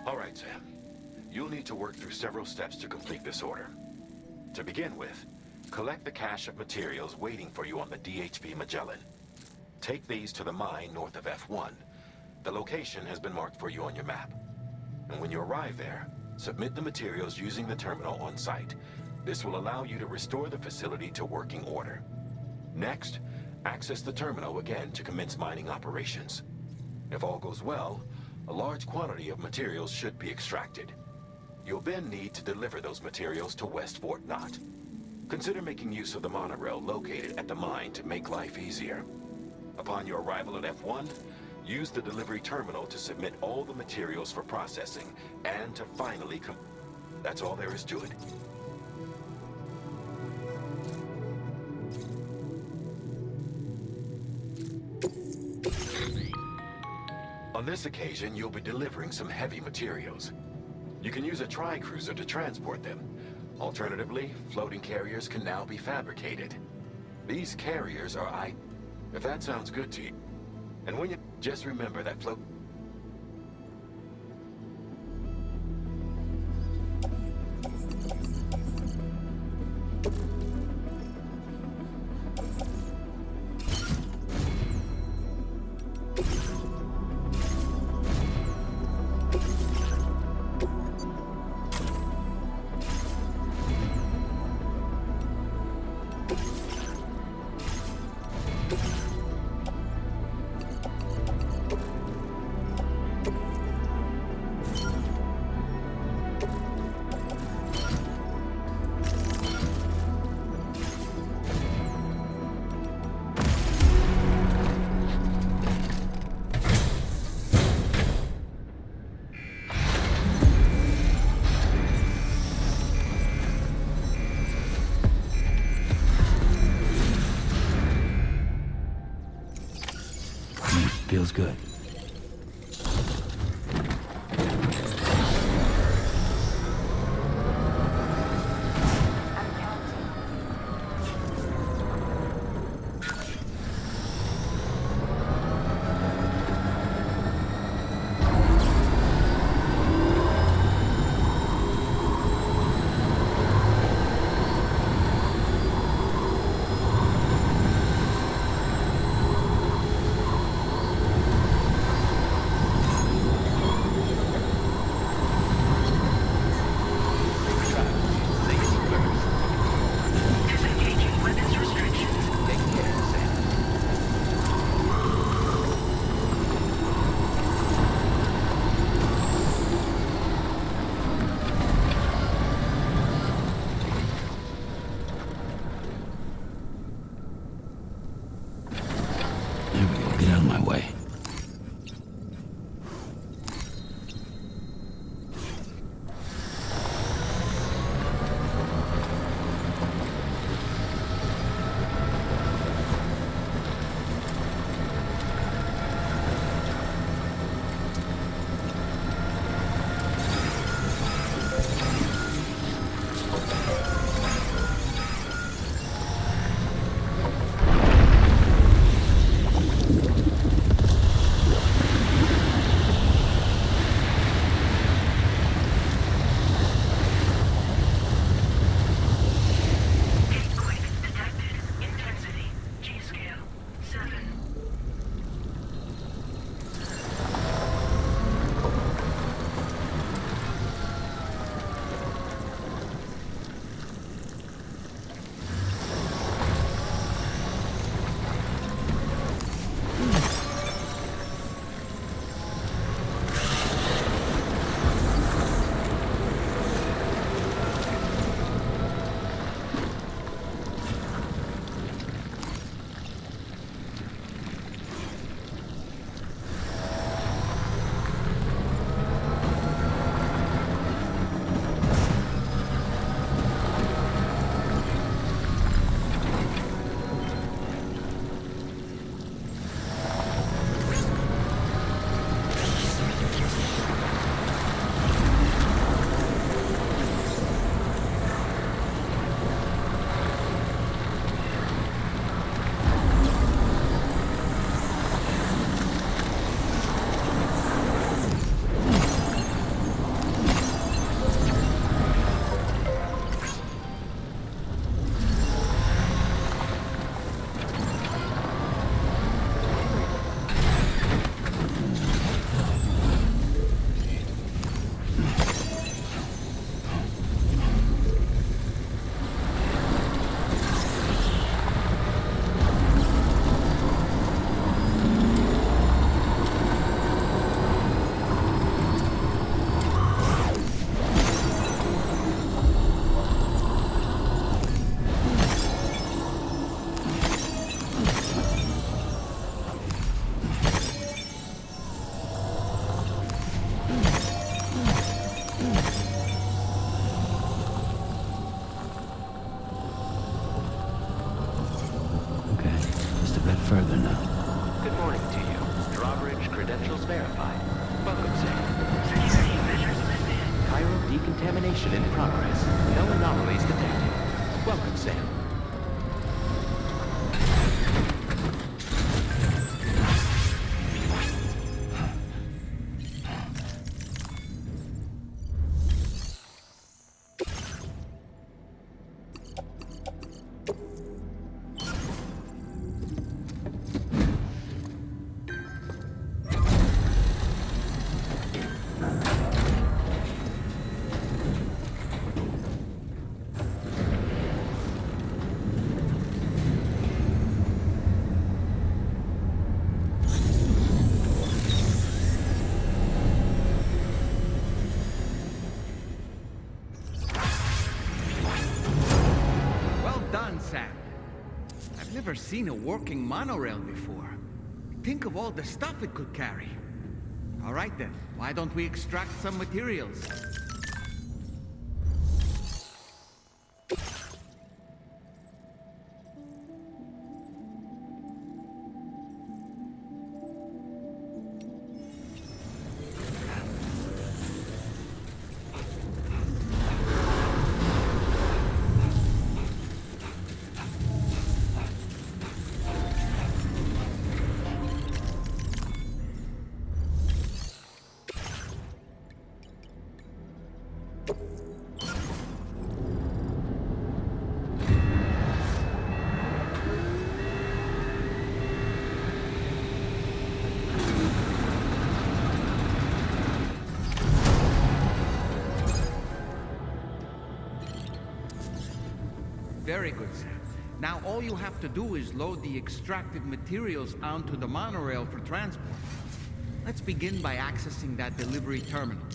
All right, Sam. You'll need to work through several steps to complete this order. To begin with, collect the cache of materials waiting for you on the DHP Magellan. Take these to the mine north of F1. The location has been marked for you on your map. And when you arrive there, submit the materials using the terminal on site. This will allow you to restore the facility to working order. Next, access the terminal again to commence mining operations. If all goes well, a large quantity of materials should be extracted. You'll then need to deliver those materials to West Fort Knott. Consider making use of the monorail located at the mine to make life easier. Upon your arrival at F1, use the delivery terminal to submit all the materials for processing and to finally That's all there is to it. On this occasion, you'll be delivering some heavy materials. You can use a tri-cruiser to transport them. Alternatively, floating carriers can now be fabricated. These carriers are if that sounds good to you. And when you just remember that feels good. credentials verified. Welcome, Sam. Chiral decontamination in progress. No anomalies detected. Welcome, Sam. I've never seen a working monorail before. Think of all the stuff it could carry. All right then, why don't we extract some materials? Very good, Sam. Now all you have to do is load the extracted materials onto the monorail for transport. Let's begin by accessing that delivery terminal.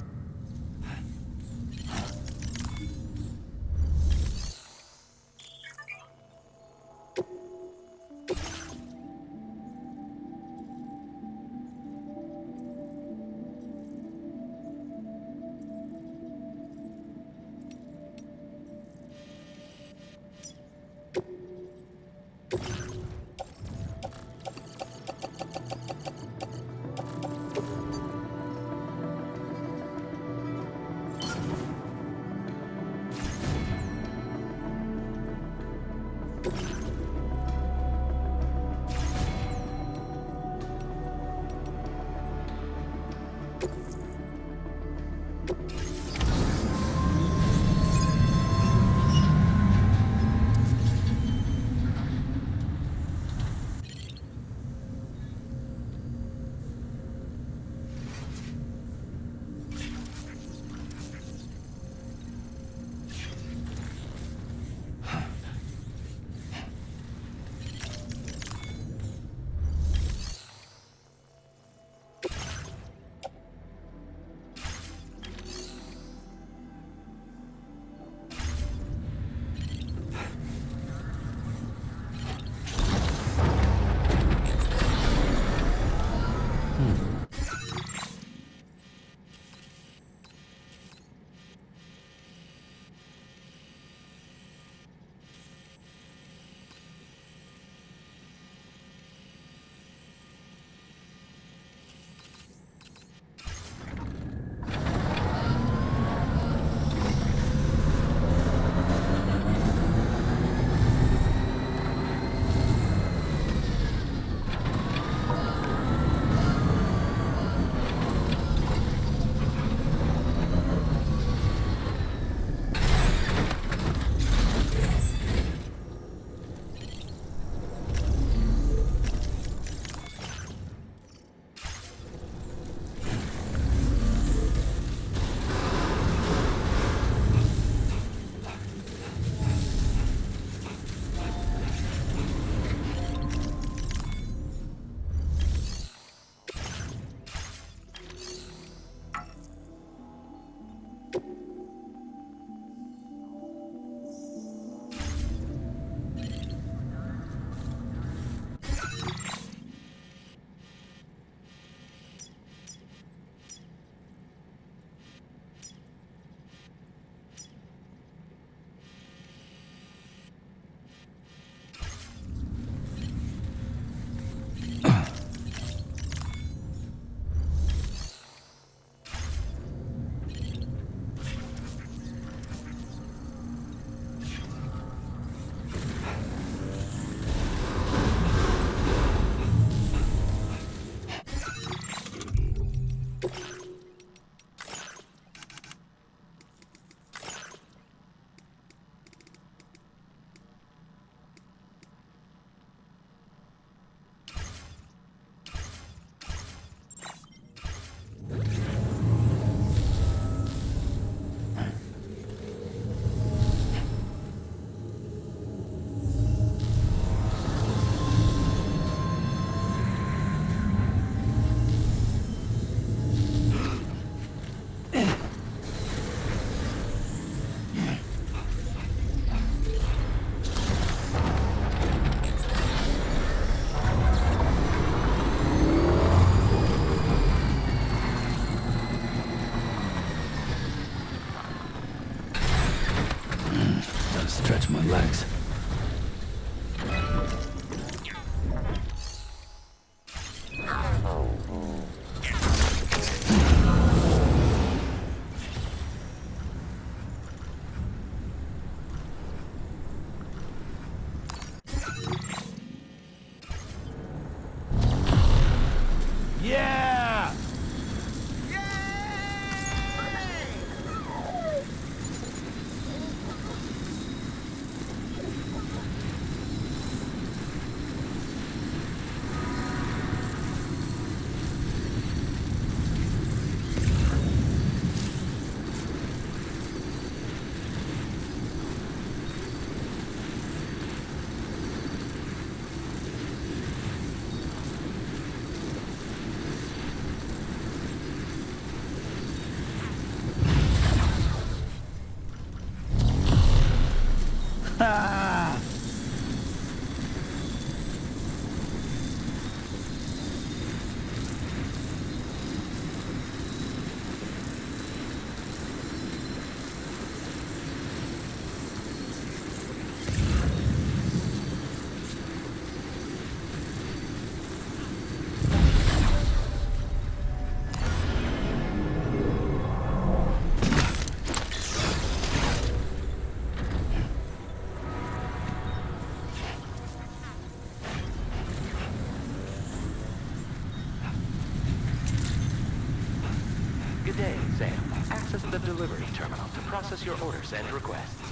Good day, Sam. Access the delivery terminal to process your orders and requests.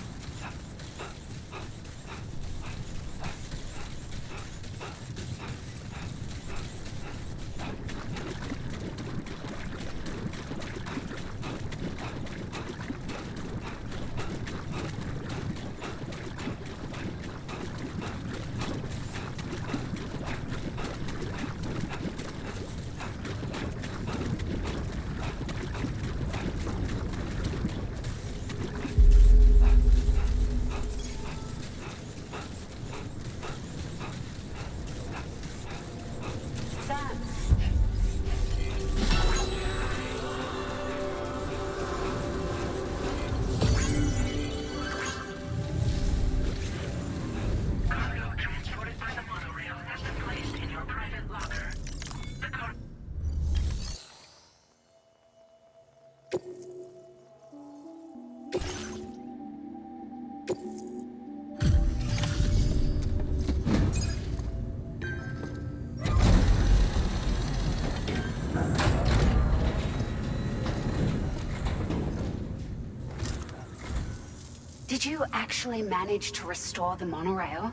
Did you actually manage to restore the monorail?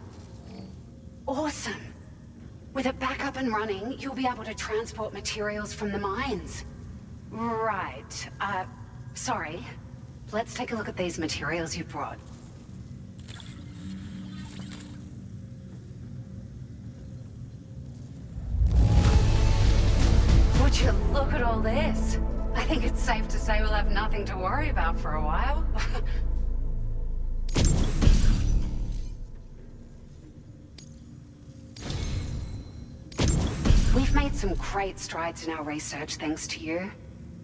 Awesome! With it back up and running, you'll be able to transport materials from the mines. Right. Sorry. Let's take a look at these materials you brought. Would you look at all this? I think it's safe to say we'll have nothing to worry about for a while. We've made some great strides in our research thanks to you.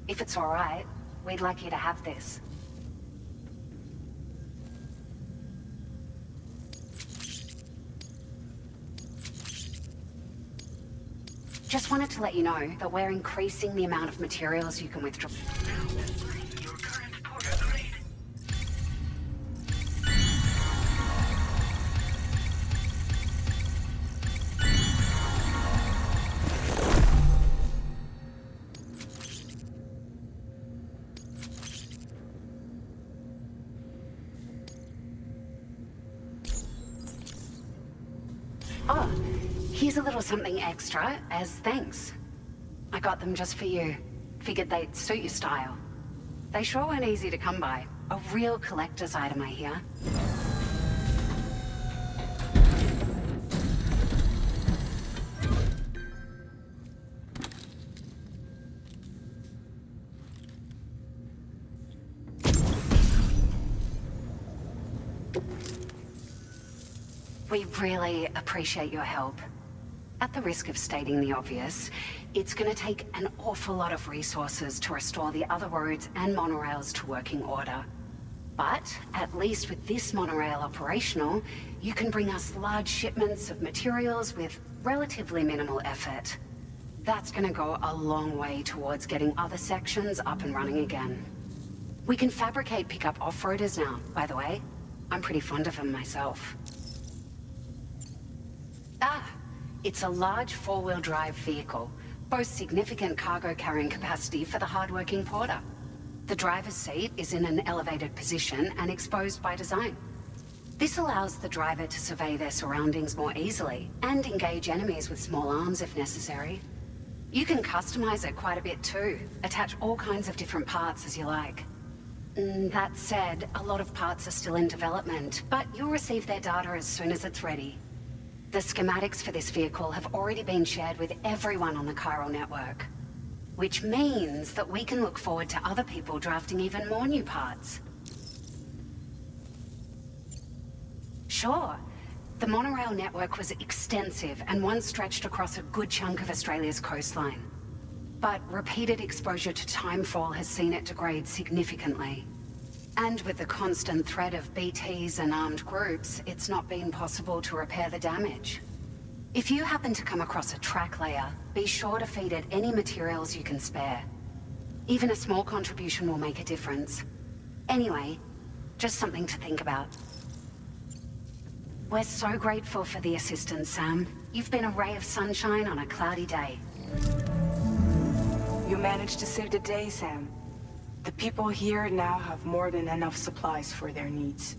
If it's all right, we'd like you to have this. Just wanted to let you know that we're increasing the amount of materials you can withdraw. Oh, here's a little something extra as thanks. I got them just for you. Figured they'd suit your style. They sure weren't easy to come by. A real collector's item, I hear. We really appreciate your help. At the risk of stating the obvious, it's going to take an awful lot of resources to restore the other roads and monorails to working order. But at least with this monorail operational, you can bring us large shipments of materials with relatively minimal effort. That's going to go a long way towards getting other sections up and running again. We can fabricate pickup off-roaders now, by the way. I'm pretty fond of them myself. It's a large four-wheel drive vehicle, boasts significant cargo carrying capacity for the hard-working porter. The driver's seat is in an elevated position and exposed by design. This allows the driver to survey their surroundings more easily and engage enemies with small arms if necessary. You can customize it quite a bit too, attach all kinds of different parts as you like. That said, a lot of parts are still in development, but you'll receive their data as soon as it's ready. The schematics for this vehicle have already been shared with everyone on the chiral network, which means that we can look forward to other people drafting even more new parts. Sure, the monorail network was extensive and once stretched across a good chunk of Australia's coastline. But repeated exposure to timefall has seen it degrade significantly. And with the constant threat of BTs and armed groups, it's not been possible to repair the damage. If you happen to come across a track layer, be sure to feed it any materials you can spare. Even a small contribution will make a difference. Anyway, just something to think about. We're so grateful for the assistance, Sam. You've been a ray of sunshine on a cloudy day. You managed to save the day, Sam. The people here now have more than enough supplies for their needs.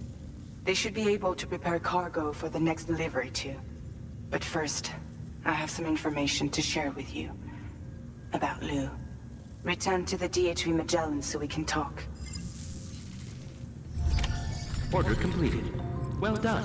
They should be able to prepare cargo for the next delivery too. But first, I have some information to share with you. About Lou. Return to the DHV Magellan so we can talk. Order completed. Well done.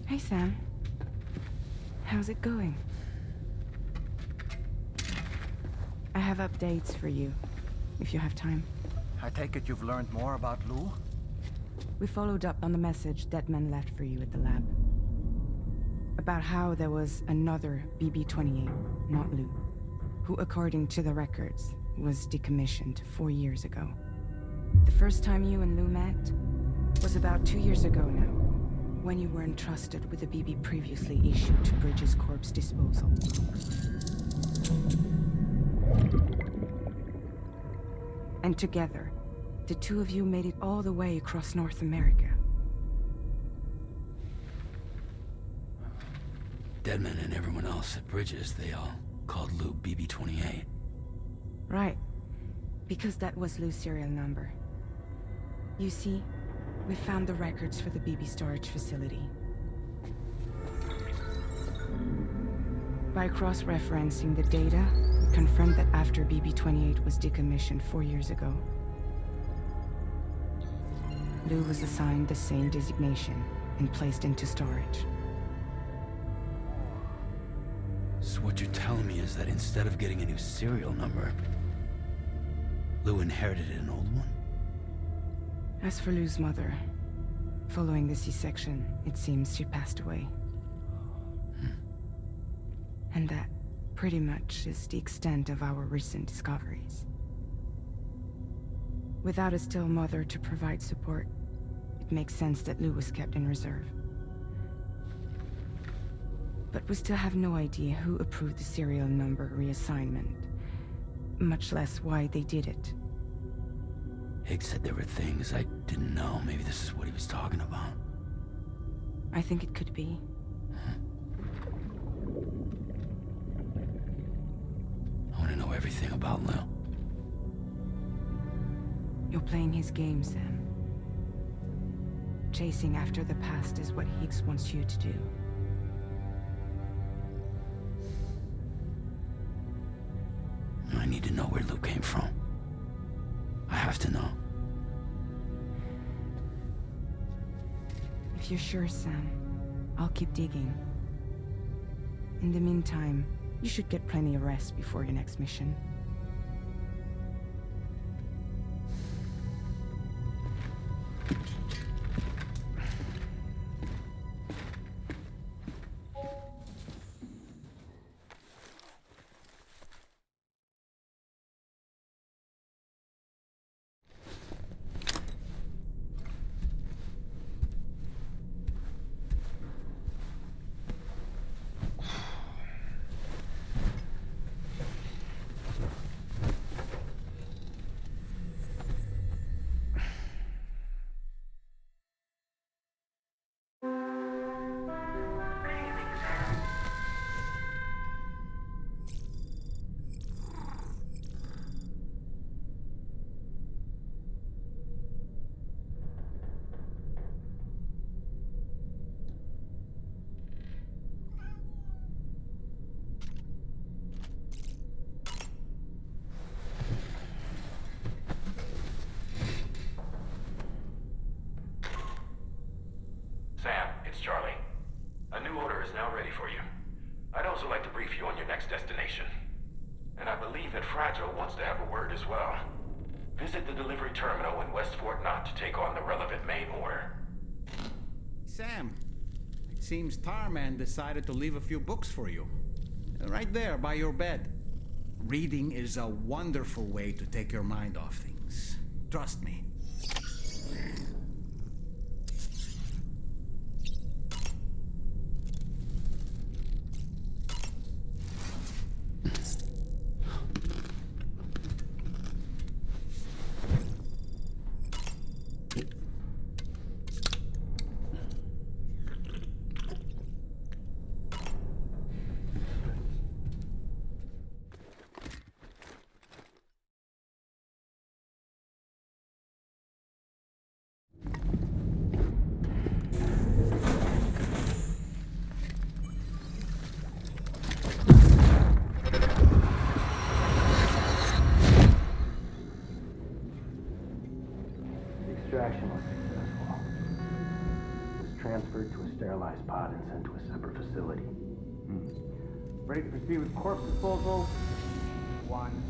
Hey, Sam. How's it going? I have updates for you, if you have time. I take it you've learned more about Lou? We followed up on the message Deadman left for you at the lab. About how there was another BB-28, not Lou, who, according to the records, was decommissioned 4 years ago. The first time you and Lou met was about 2 years ago now, when you were entrusted with the BB previously issued to Bridges Corp's disposal. And together, the two of you made it all the way across North America. Deadman and everyone else at Bridges, they all called Lou BB-28. Right. Because that was Lou's serial number. You see, we found the records for the BB storage facility. By cross-referencing the data, we confirmed that after BB-28 was decommissioned 4 years ago, Lou was assigned the same designation and placed into storage. So what you're telling me is that instead of getting a new serial number, Lou inherited an old one? As for Lou's mother, following the C-section, it seems she passed away. And that, pretty much, is the extent of our recent discoveries. Without a still mother to provide support, it makes sense that Lou was kept in reserve. But we still have no idea who approved the serial number reassignment, much less why they did it. Higgs said there were things I didn't know. Maybe this is what he was talking about. I think it could be. I want to know everything about Lil. You're playing his game, Sam. Chasing after the past is what Higgs wants you to do. I need to know where Lou came from. I have to know. If you're sure, Sam, I'll keep digging. In the meantime, you should get plenty of rest before your next mission. Sam, it's Charlie. A new order is now ready for you. I'd also like to brief you on your next destination. And I believe that Fragile wants to have a word as well. Visit the delivery terminal in West Fort Knott to take on the relevant main order. Sam, it seems Tarman decided to leave a few books for you. Right there by your bed. Reading is a wonderful way to take your mind off things. Trust me. Extraction was successful. It was transferred to a sterilized pod and sent to a separate facility. Ready to proceed with corpse disposal? 1.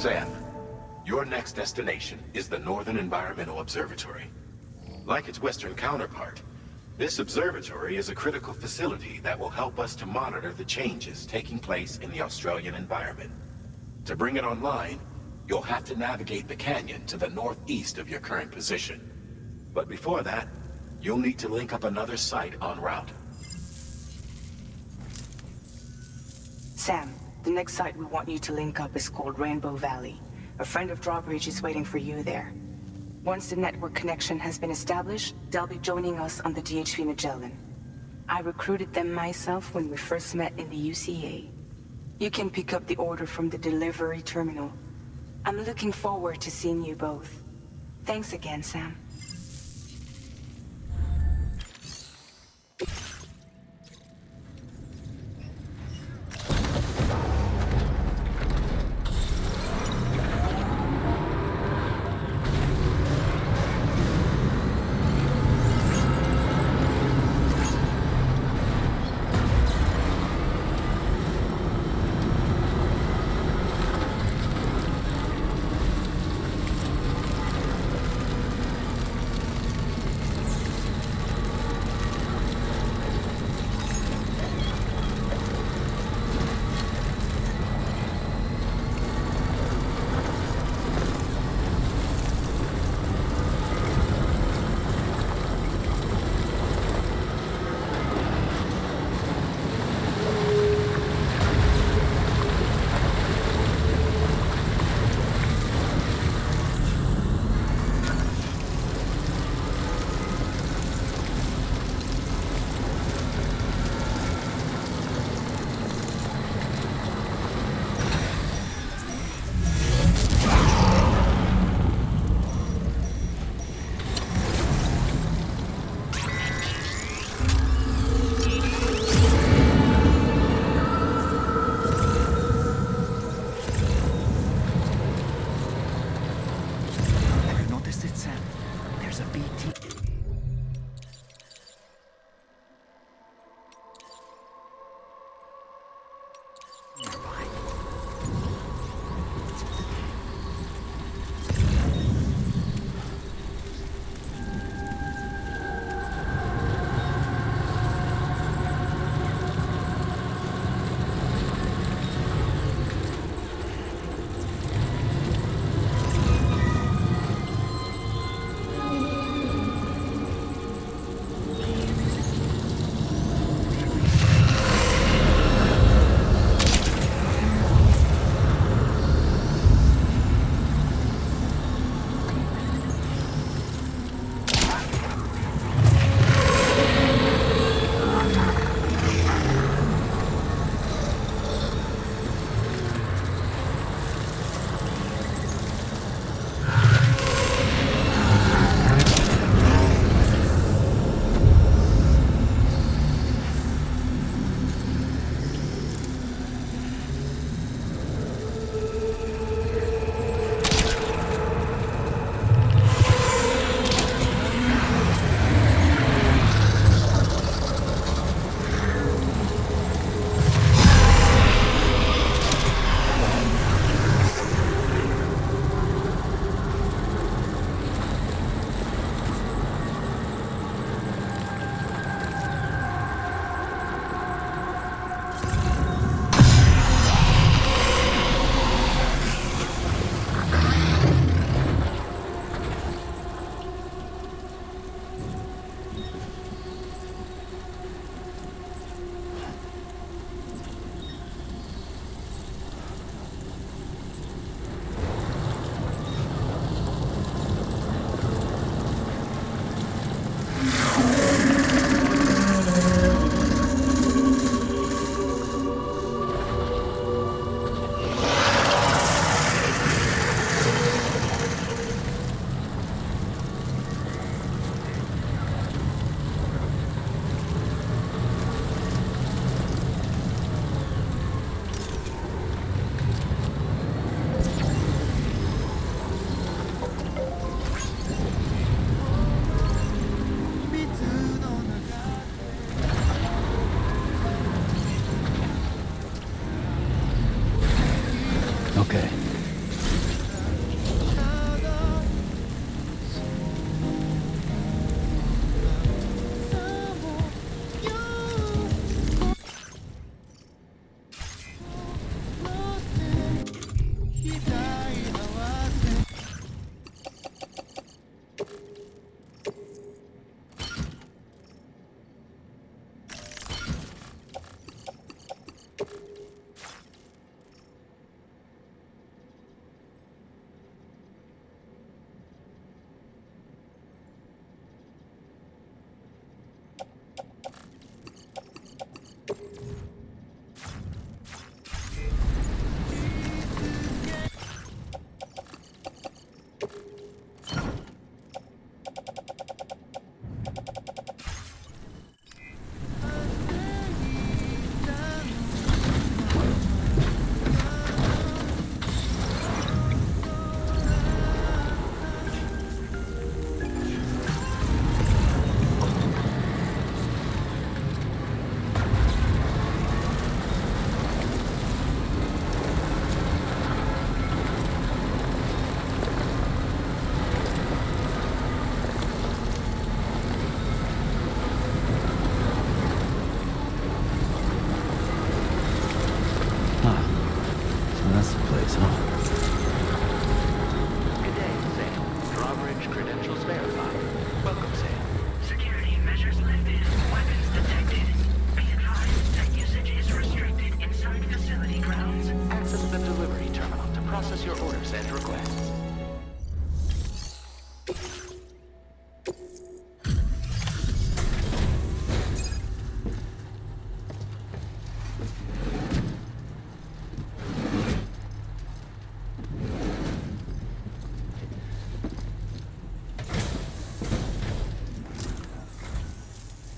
Sam, your next destination is the Northern Environmental Observatory. Like its Western counterpart, this observatory is a critical facility that will help us to monitor the changes taking place in the Australian environment. To bring it online, you'll have to navigate the canyon to the northeast of your current position. But before that, you'll need to link up another site en route. Sam, the next site we want you to link up is called Rainbow Valley. A friend of Drawbridge is waiting for you there. Once the network connection has been established, they'll be joining us on the DHP Magellan. I recruited them myself when we first met in the UCA. You can pick up the order from the delivery terminal. I'm looking forward to seeing you both. Thanks again, Sam.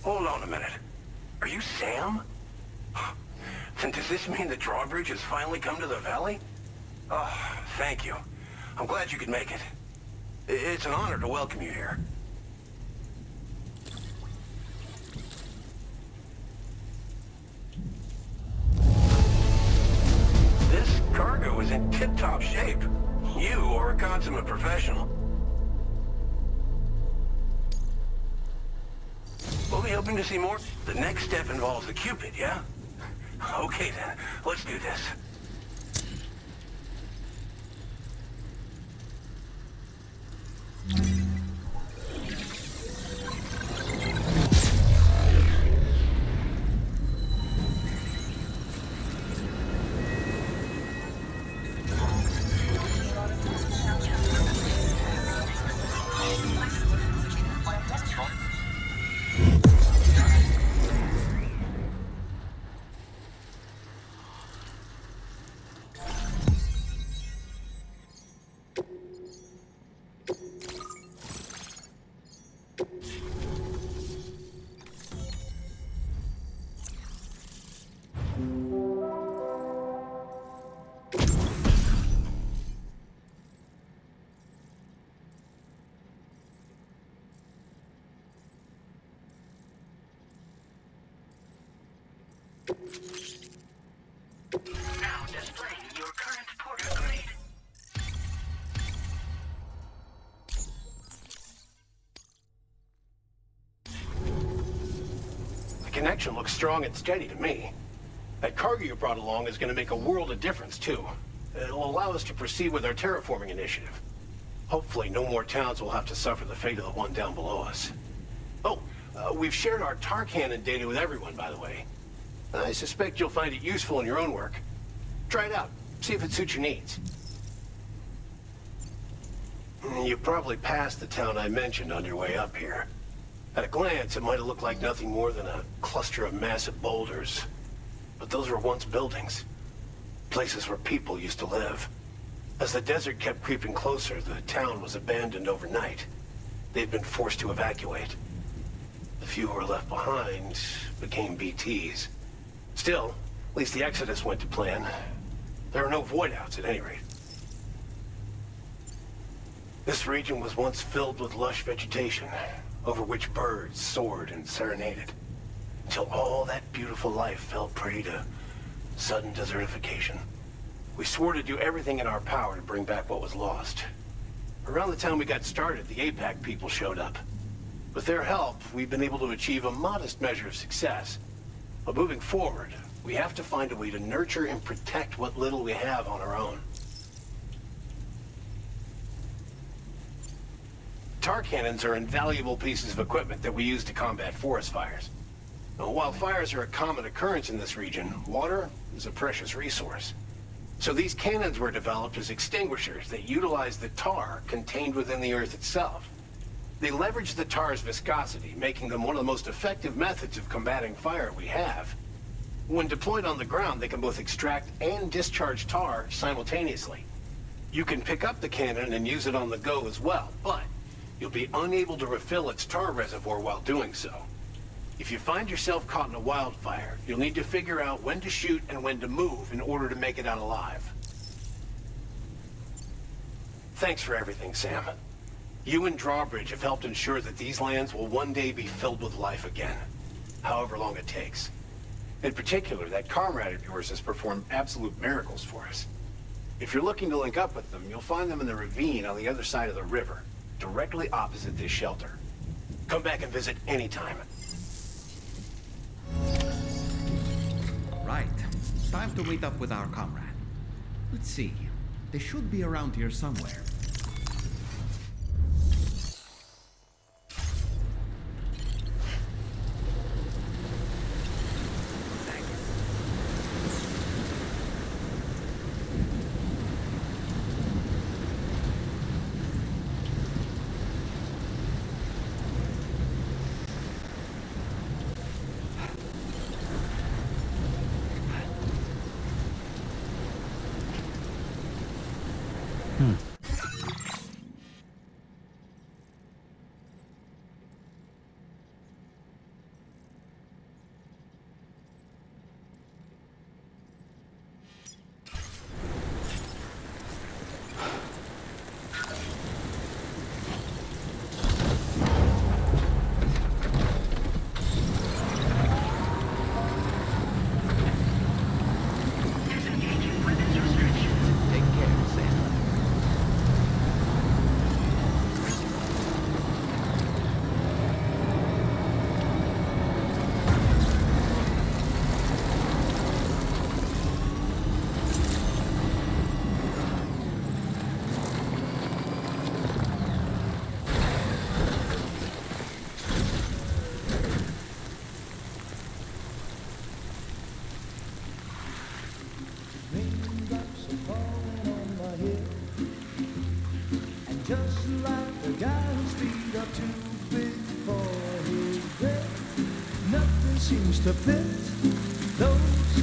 Hold on a minute. Are you Sam? Then does this mean the drawbridge has finally come to the valley? Oh, thank you. I'm glad you could make it. It's an honor to welcome you here. This cargo is in tip-top shape. You are a consummate professional. We'll be hoping to see more. The next step involves the Cupid, yeah? Okay then, let's do this. Now displaying your current porter grade. The connection looks strong and steady to me. That cargo you brought along is going to make a world of difference, too. It'll allow us to proceed with our terraforming initiative. Hopefully, no more towns will have to suffer the fate of the one down below us. Oh, we've shared our tar cannon data with everyone, by the way. I suspect you'll find it useful in your own work. Try it out. See if it suits your needs. You probably passed the town I mentioned on your way up here. At a glance, it might have looked like nothing more than a cluster of massive boulders. But those were once buildings. Places where people used to live. As the desert kept creeping closer, the town was abandoned overnight. They'd been forced to evacuate. The few who were left behind became BTs. Still, at least the exodus went to plan. There are no void-outs at any rate. This region was once filled with lush vegetation, over which birds soared and serenaded, until all that beautiful life fell prey to sudden desertification. We swore to do everything in our power to bring back what was lost. Around the time we got started, the APAC people showed up. With their help, we've been able to achieve a modest measure of success. But moving forward, we have to find a way to nurture and protect what little we have on our own. tar cannons are invaluable pieces of equipment that we use to combat forest fires. Now, while fires are a common occurrence in this region, water is a precious resource. So these cannons were developed as extinguishers that utilize the tar contained within the earth itself. They leverage the tar's viscosity, making them one of the most effective methods of combating fire we have. When deployed on the ground, they can both extract and discharge tar simultaneously. You can pick up the cannon and use it on the go as well, but you'll be unable to refill its tar reservoir while doing so. If you find yourself caught in a wildfire, you'll need to figure out when to shoot and when to move in order to make it out alive. Thanks for everything, Sam. You and Drawbridge have helped ensure that these lands will one day be filled with life again, however long it takes. In particular, that comrade of yours has performed absolute miracles for us. If you're looking to link up with them, you'll find them in the ravine on the other side of the river, directly opposite this shelter. Come back and visit anytime. Right. Time to meet up with our comrade. Let's see. They should be around here somewhere. Just like the guy whose feet are too big for his bed, nothing seems to fit. Those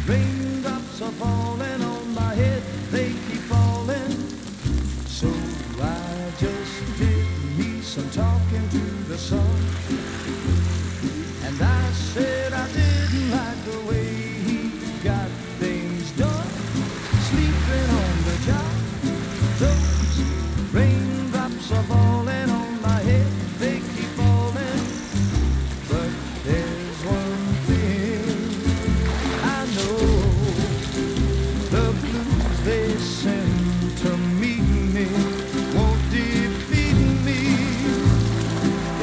raindrops are falling on my head, they keep falling. So I just did me some talking to the sun, and I said I didn't like the way he got things done, sleeping on the job. Those raindrops are falling on my head, they keep falling. But there's one thing I know, the blues they send to meet me won't defeat me.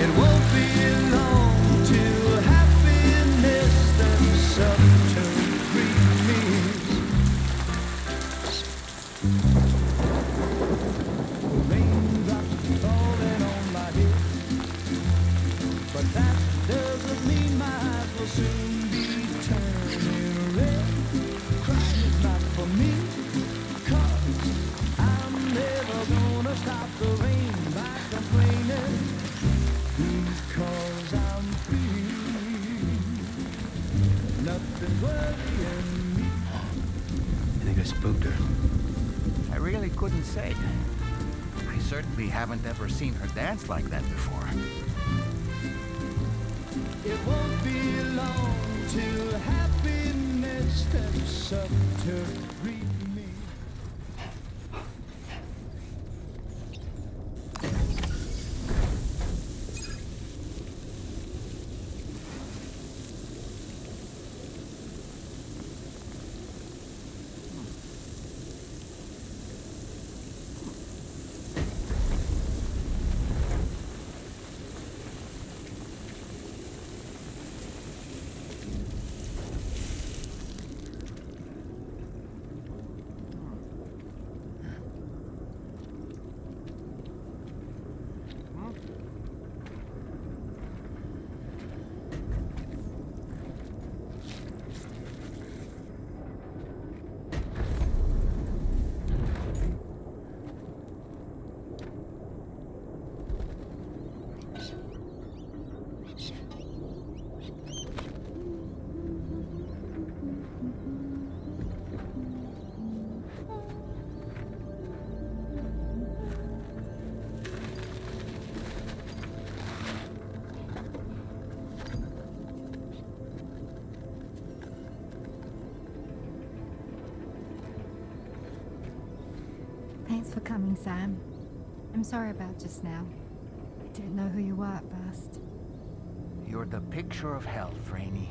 It won't be long till happiness steps up to greet me. Raindrops falling on my head, but that doesn't mean my eyes will soon be turning red. Crying is not for me, 'cause I'm never gonna stop the rain by complaining, because I'm free. Nothing's worrying me. You think I spooked her? I really couldn't say. I certainly haven't ever seen her dance like that before. It won't be long till happiness steps up to greet me. Thanks for coming, Sam. I'm sorry about just now. I didn't know who you were at first. You're the picture of health, Rainey.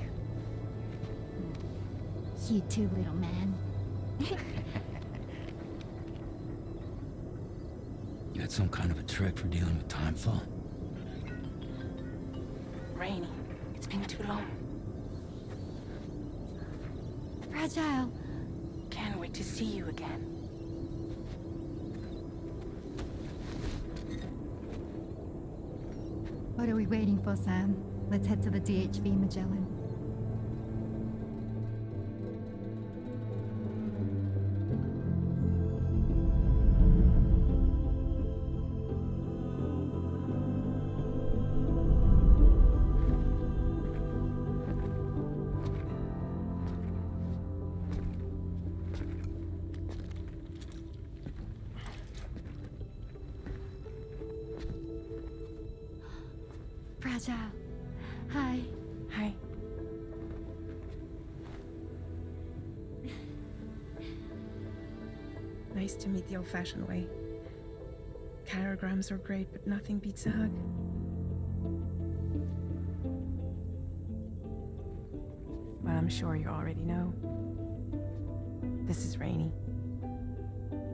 You too, little man. You had some kind of a trick for dealing with timefall? Rainy, it's been too long. Fragile. Can't wait to see you again. What are we waiting for, Sam? Let's head to the DHV Magellan. Fragile. Hi. Hi. Nice to meet the old-fashioned way. Carograms are great, but nothing beats a hug. Well, I'm sure you already know. This is Rainey.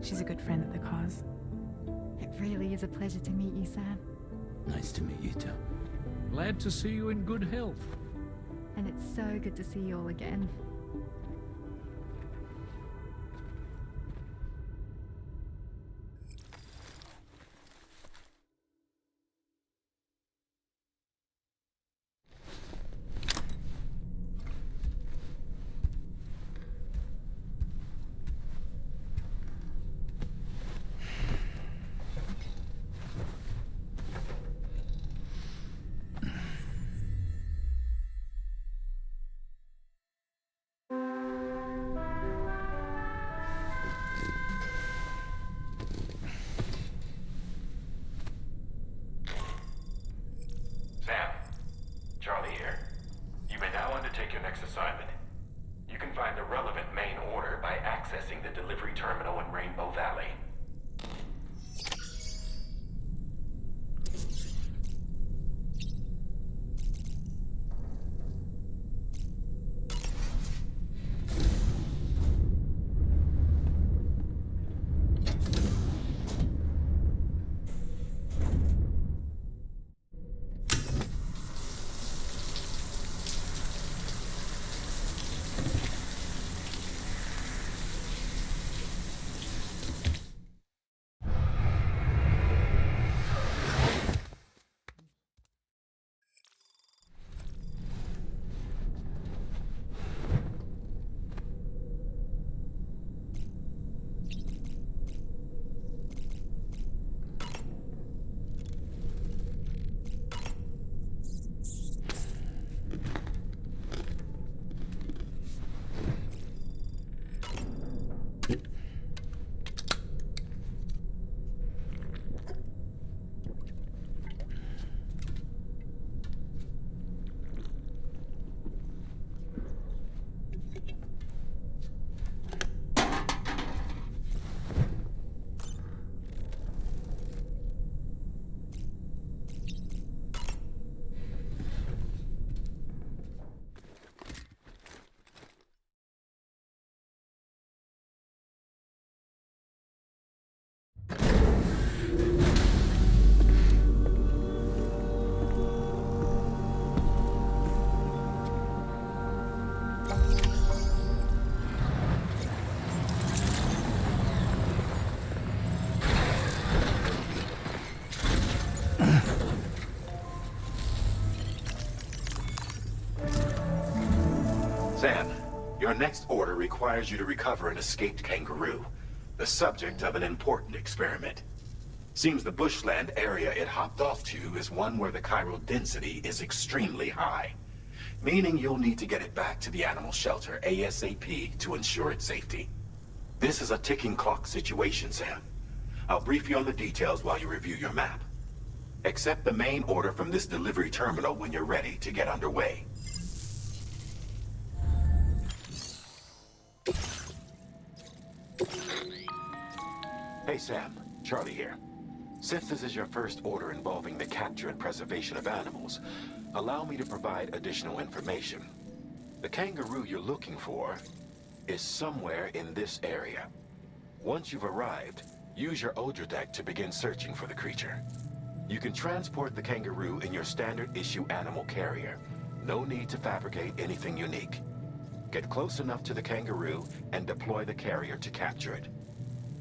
She's a good friend of the cause. It really is a pleasure to meet you, Sam. Nice to meet you too. Glad to see you in good health. And it's so good to see you all again. Sam, Charlie here. You may now undertake your next assignment. You can find the relevant main order by accessing the delivery terminal in Rainbow Valley. Sam, your next order requires you to recover an escaped kangaroo, the subject of an important experiment. Seems the bushland area it hopped off to is one where the chiral density is extremely high, meaning you'll need to get it back to the animal shelter ASAP to ensure its safety. This is a ticking clock situation, Sam. I'll brief you on the details while you review your map. Accept the main order from this delivery terminal when you're ready to get underway. Hey Sam, Charlie here. Since this is your first order involving the capture and preservation of animals, allow me to provide additional information. The kangaroo you're looking for is somewhere in this area. Once you've arrived, use your Odra deck to begin searching for the creature. You can transport the kangaroo in your standard issue animal carrier. No need to fabricate anything unique. Get close enough to the kangaroo and deploy the carrier to capture it.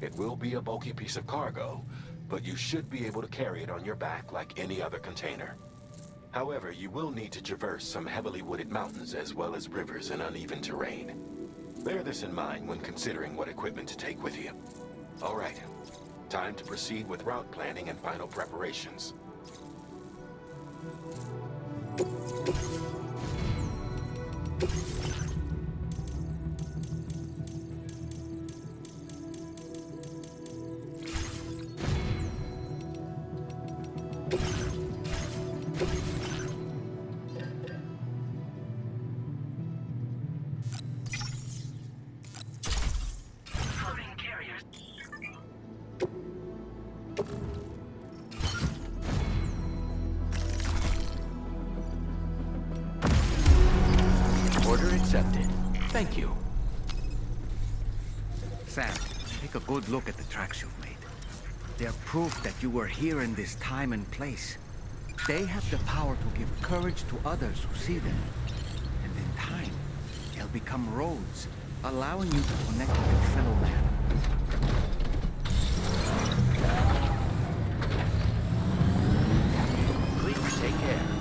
It will be a bulky piece of cargo, but you should be able to carry it on your back like any other container. However, you will need to traverse some heavily wooded mountains as well as rivers and uneven terrain. Bear this in mind when considering what equipment to take with you. All right, time to proceed with route planning and final preparations. Accepted. Thank you. Sam, take a good look at the tracks you've made. They're proof that you were here in this time and place. They have the power to give courage to others who see them. And in time, they'll become roads, allowing you to connect with your fellow man. Please take care.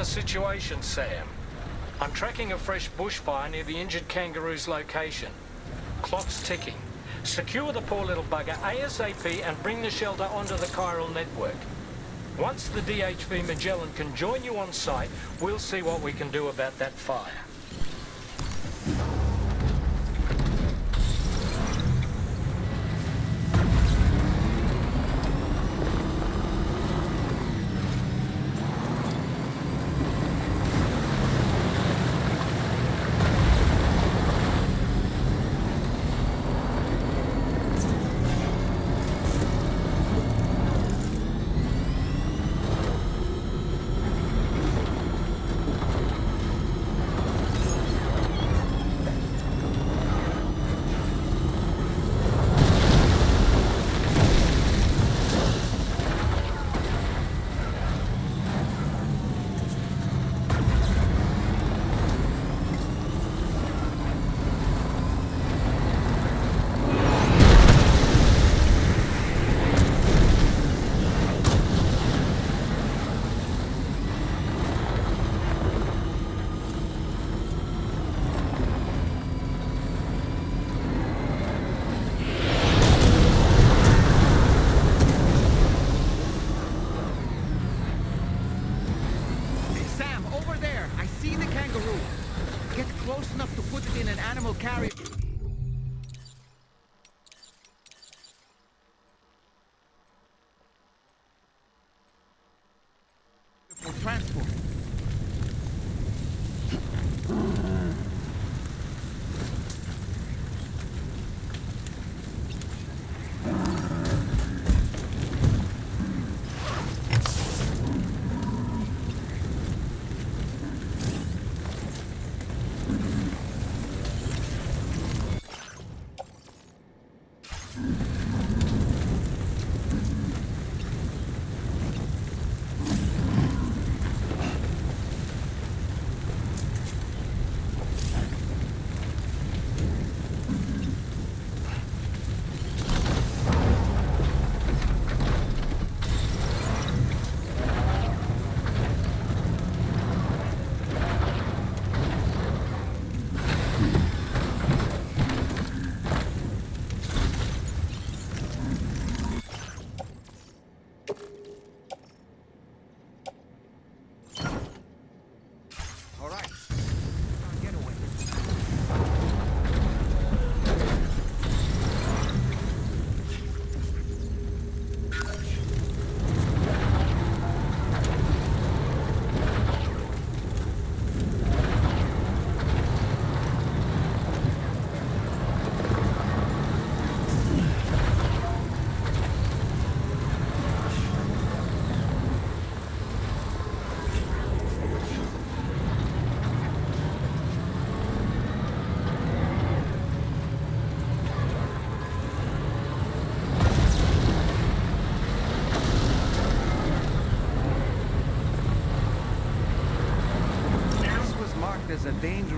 Situation, Sam. I'm tracking a fresh bushfire near the injured kangaroo's location. Clock's ticking. Secure the poor little bugger ASAP and bring the shelter onto the chiral network. Once the DHV Magellan can join you on site, we'll see what we can do about that fire.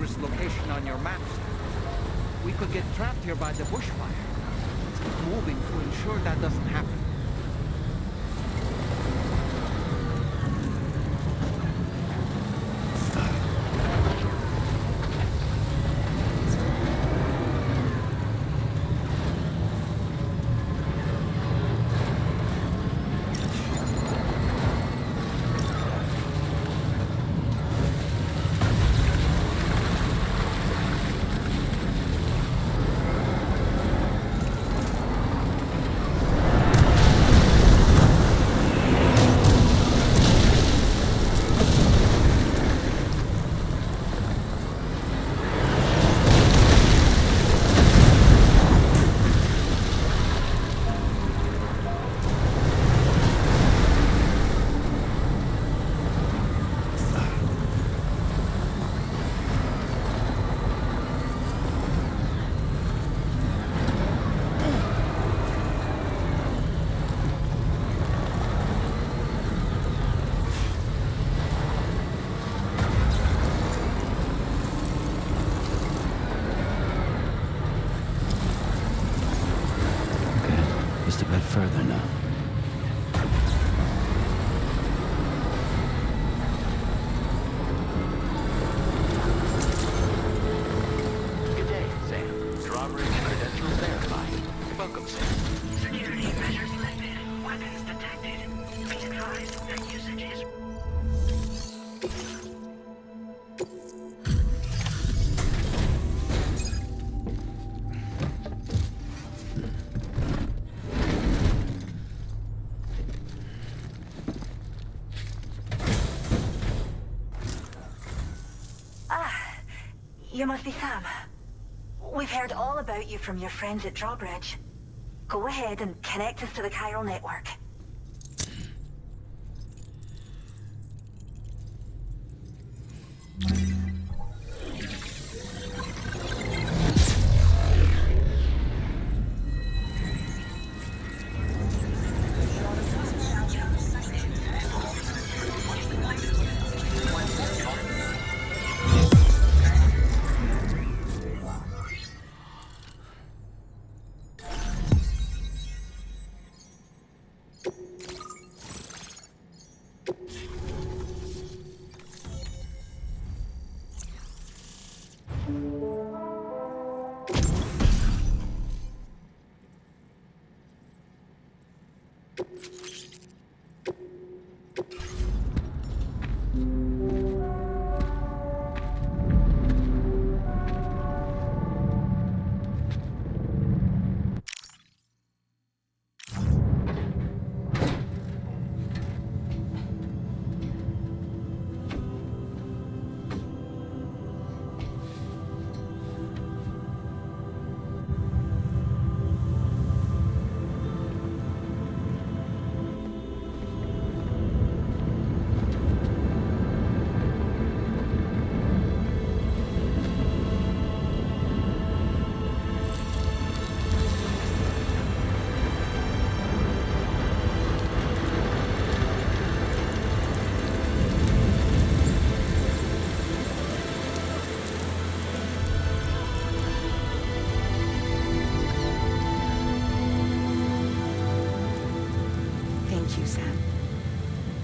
Aorus location on your maps. We could get trapped here by the bushfire. Let's keep moving to ensure that doesn't happen. Further now. Good day, Sam. Drawbridge credentials verified. Welcome, Sam. Security measures lifted. Weapons detected. Be advised that usage is... You must be Sam. We've heard all about you from your friends at Drawbridge. Go ahead and connect us to the chiral network.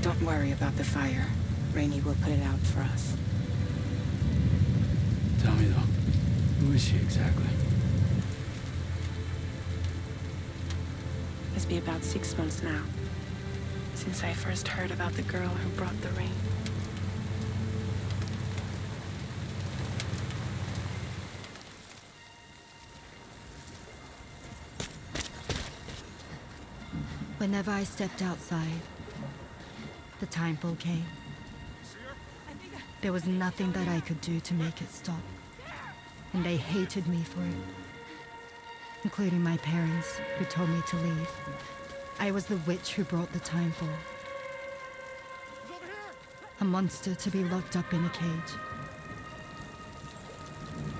Don't worry about the fire. Rainey will put it out for us. Tell me though, who is she exactly? It's been about 6 months now, since I first heard about the girl who brought the rain. Whenever I stepped outside, the time pull came. There was nothing that I could do to make it stop. And they hated me for it. Including my parents, who told me to leave. I was the witch who brought the time pull. A monster to be locked up in a cage.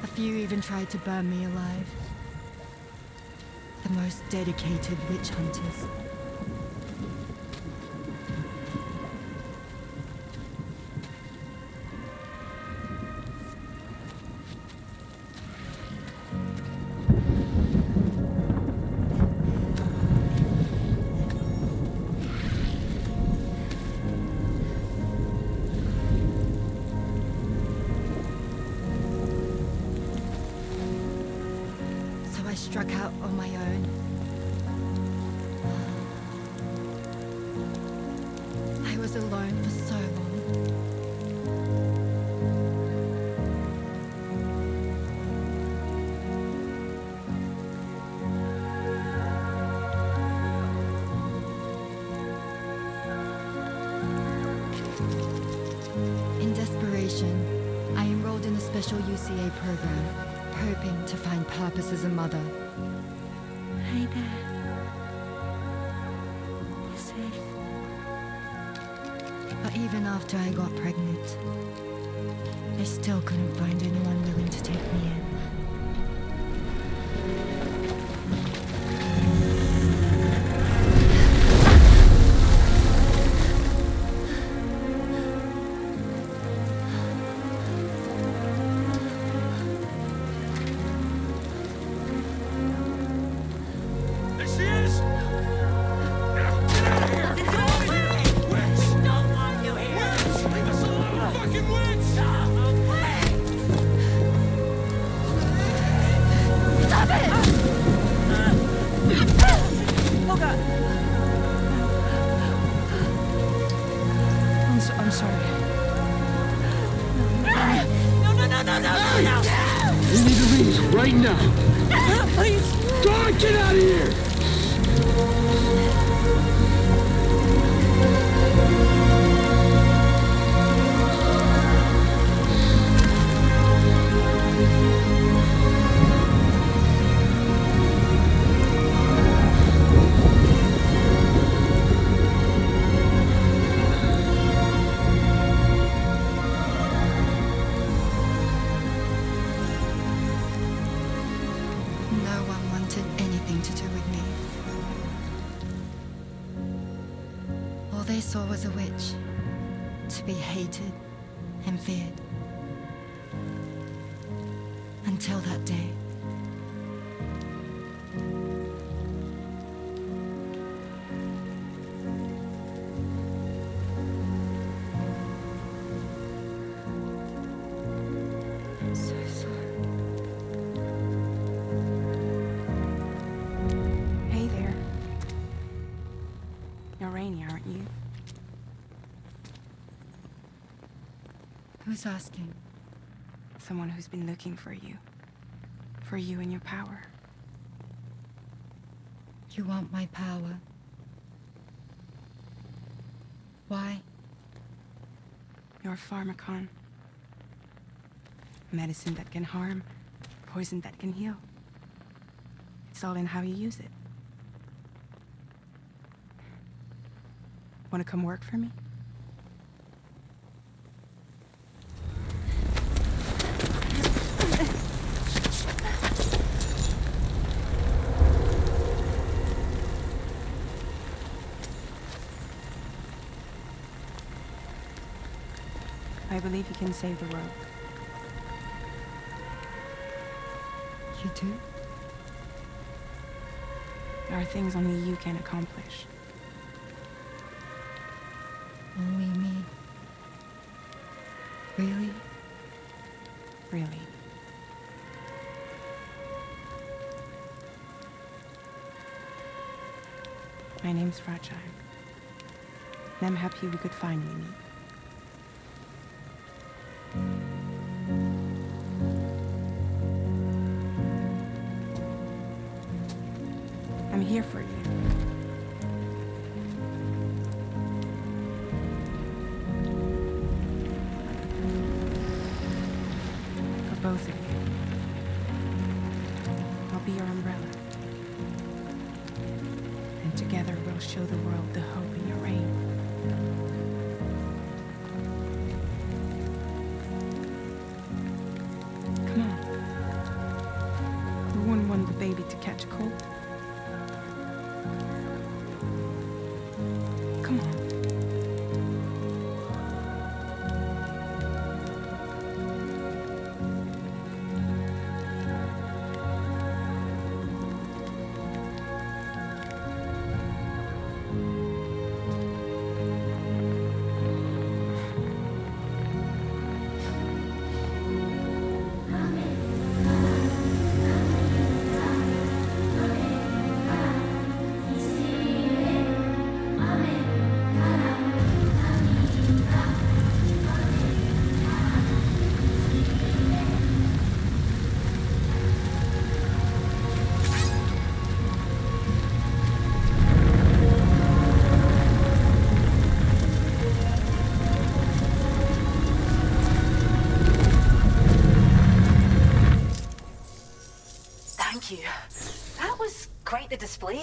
A few even tried to burn me alive. The most dedicated witch hunters. struck out on my own. I was alone for so long. In desperation, I enrolled in a special UCA program, hoping to find purpose as a mother. Hey there. You're safe. But even after I got pregnant, I still couldn't find anyone willing to take me in. I'm sorry. We need to leave right now. Please. God, get out of here! No one wanted anything to do with me. All they saw was a witch, to be hated and feared. Until that day. I'm so sorry. Hey there. You're Rainy, aren't you? Who's asking? Someone who's been looking for you. For you and your power. You want my power? Why? You're a pharmacon. Medicine that can harm, poison that can heal. It's all in how you use it. Want to come work for me? I believe you can save the world. You do? There are things only you can accomplish. Only me. Really? Really. My name's Fragile. And I'm happy we could finally meet. I'm here for you. For both of you. I'll be your umbrella. And together we'll show the world the hope in your reign. Come on. We wouldn't want the baby to catch a cold. Come on.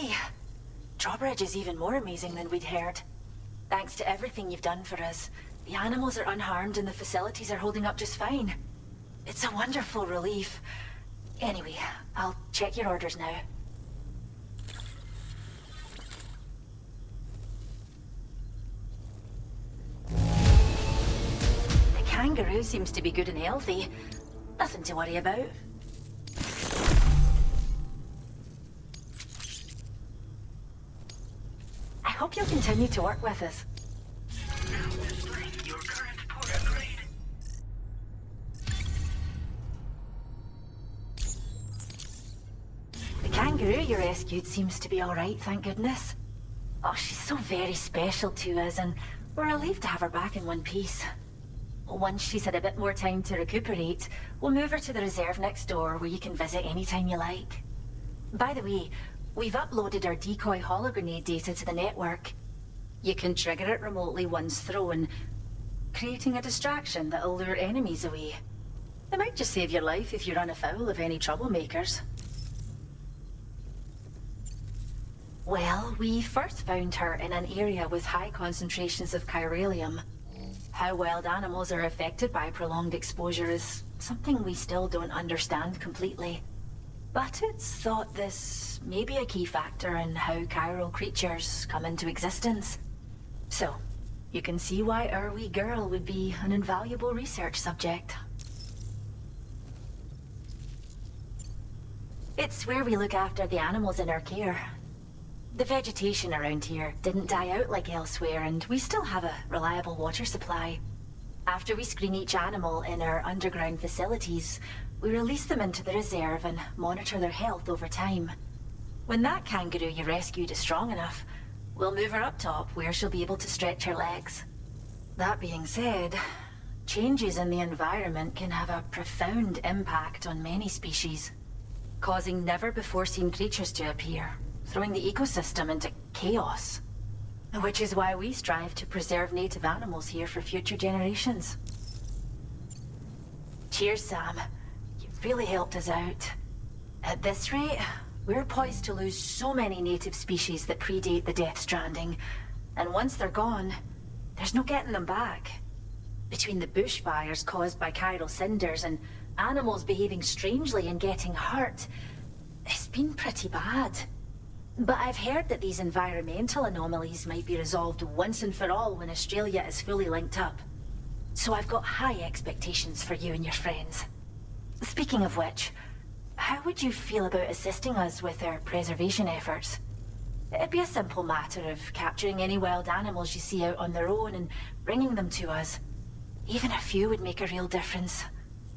say, Drawbridge is even more amazing than we'd heard. Thanks to everything you've done for us, the animals are unharmed and the facilities are holding up just fine. It's a wonderful relief. Anyway, I'll check your orders now. The kangaroo seems to be good and healthy. Nothing to worry about. I hope you'll continue to work with us. Now displaying your current port upgrade. The kangaroo you rescued seems to be alright, thank goodness. Oh, she's so very special to us, and we're relieved to have her back in one piece. Once she's had a bit more time to recuperate, we'll move her to the reserve next door where you can visit anytime you like. By the way, we've uploaded our decoy hologrenade data to the network. You can trigger it remotely once thrown, creating a distraction that'll lure enemies away. It might just save your life if you run afoul of any troublemakers. Well, we first found her in an area with high concentrations of chiralium. How wild animals are affected by prolonged exposure is something we still don't understand completely. But it's thought this may be a key factor in how chiral creatures come into existence. So, you can see why our wee girl would be an invaluable research subject. It's where we look after the animals in our care. The vegetation around here didn't die out like elsewhere, and we still have a reliable water supply. After we screen each animal in our underground facilities, we release them into the reserve and monitor their health over time. When that kangaroo you rescued is strong enough, we'll move her up top where she'll be able to stretch her legs. That being said, changes in the environment can have a profound impact on many species, causing never-before-seen creatures to appear, throwing the ecosystem into chaos. Which is why we strive to preserve native animals here for future generations. Cheers, Sam. You've really helped us out. At this rate, we're poised to lose so many native species that predate the death stranding. And once they're gone, there's no getting them back. Between the bushfires caused by chiral cinders and animals behaving strangely and getting hurt, it's been pretty bad. But I've heard that these environmental anomalies might be resolved once and for all when Australia is fully linked up. So I've got high expectations for you and your friends. Speaking of which, how would you feel about assisting us with our preservation efforts? It'd be a simple matter of capturing any wild animals you see out on their own and bringing them to us. Even a few would make a real difference.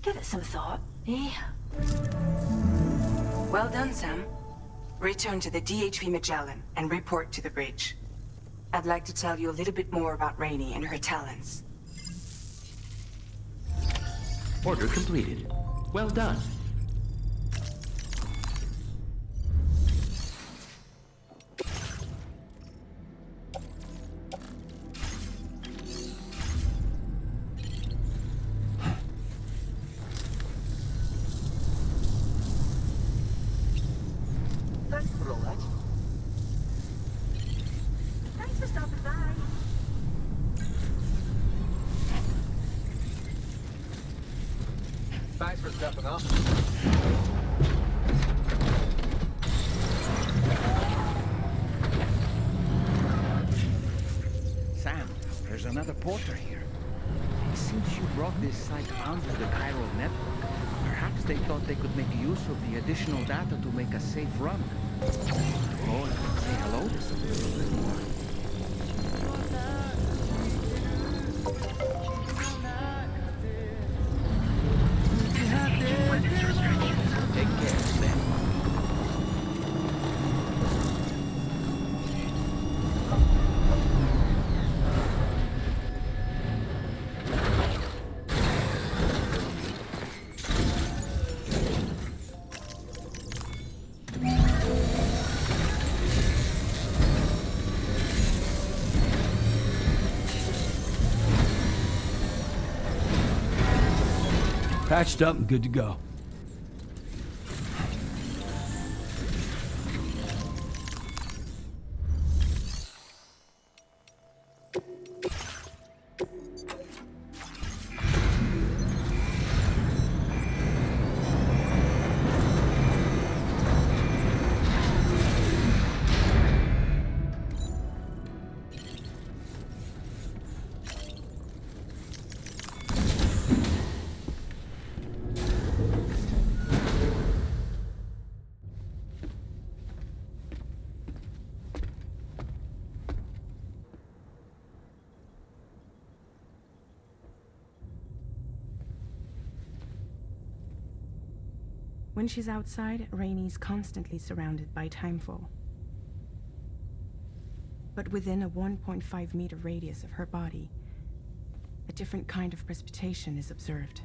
Give it some thought, eh? Well done, Sam. Return to the DHV Magellan and report to the bridge. I'd like to tell you a little bit more about Rainey and her talents. Order completed. Well done. Thanks for stopping by. Thanks for stepping up. Sam, there's another porter here. It seems you brought this site onto the chiral network. Perhaps they thought they could make use of the additional data to make a safe run. Oh, let's say hello to some people. Take care, Sam. Patched up and good to go. When she's outside, Rainey's constantly surrounded by timefall. But within a 1.5-meter radius of her body, a different kind of precipitation is observed.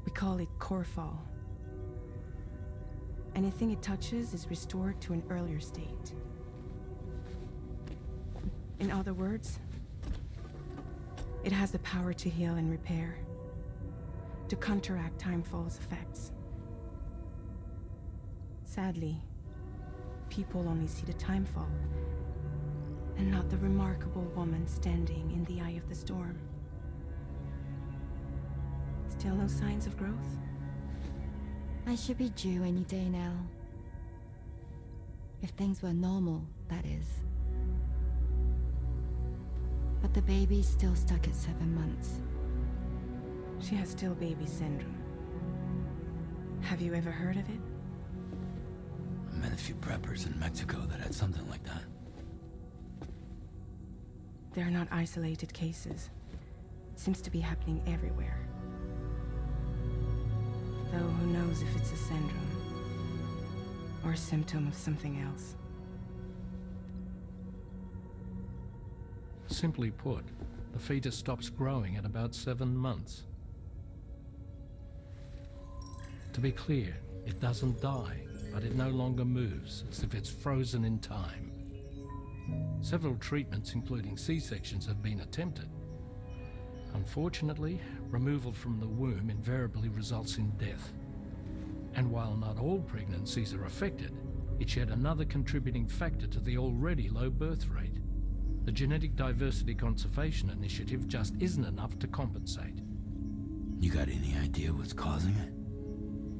We call it core fall. Anything it touches is restored to an earlier state. In other words, it has the power to heal and repair, to counteract timefall's effects. Sadly, people only see the timefall, and not the remarkable woman standing in the eye of the storm. Still no signs of growth? I should be due any day now. If things were normal, that is. But the baby's still stuck at 7 months. She has still baby syndrome. Have you ever heard of it? I met a few preppers in Mexico that had something like that. They're not isolated cases. It seems to be happening everywhere. Though who knows if it's a syndrome or a symptom of something else. Simply put, the fetus stops growing at about 7 months. To be clear, it doesn't die, but it no longer moves, as if it's frozen in time. Several treatments, including C-sections, have been attempted. Unfortunately, removal from the womb invariably results in death. And while not all pregnancies are affected, it's yet another contributing factor to the already low birth rate. The Genetic Diversity Conservation Initiative just isn't enough to compensate. You got any idea what's causing it?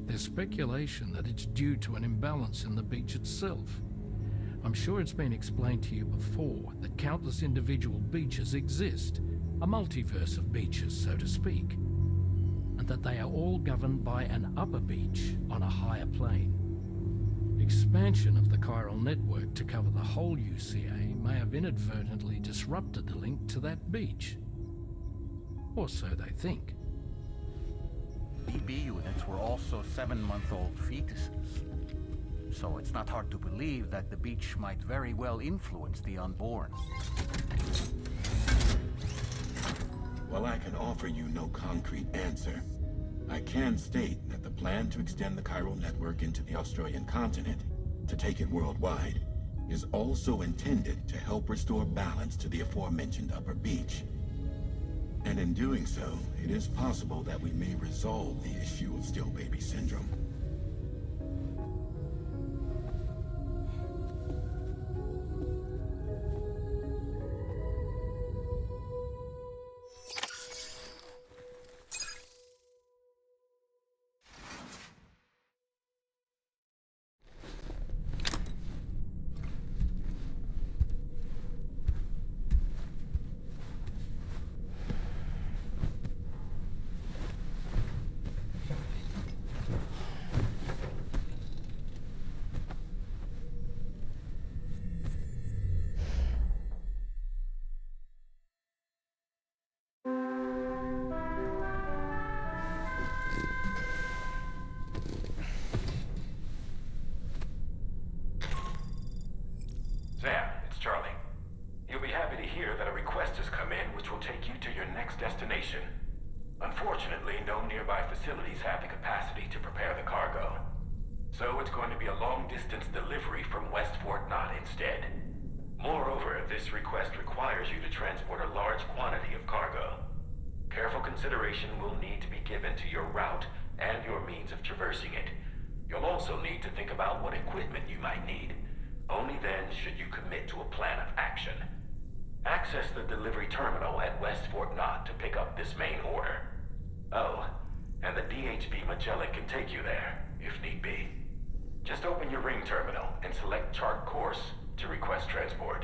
There's speculation that it's due to an imbalance in the beach itself. I'm sure it's been explained to you before that countless individual beaches exist, a multiverse of beaches, so to speak, and that they are all governed by an upper beach on a higher plane. Expansion of the chiral network to cover the whole UCA may have inadvertently disrupted the link to that beach. Or so they think. BB units were also 7-month-old fetuses. So it's not hard to believe that the beach might very well influence the unborn. While I can offer you no concrete answer, I can state that the plan to extend the chiral network into the Australian continent, to take it worldwide, is also intended to help restore balance to the aforementioned upper beach. And in doing so, it is possible that we may resolve the issue of still baby syndrome. Sam, it's Charlie. You'll be happy to hear that a request has come in which will take you to your next destination. Unfortunately, no nearby facilities have the capacity to prepare the cargo. So it's going to be a long-distance delivery from West Fort Knott instead. Moreover, this request requires you to transport a large quantity of cargo. Careful consideration will need to be given to your route and your means of traversing it. You'll also need to think about what equipment you might need. Only then should you commit to a plan of action. Access the delivery terminal at West Fort Knott to pick up this main order. Oh, and the DHB Magellan can take you there, if need be. Just open your ring terminal and select chart course to request transport.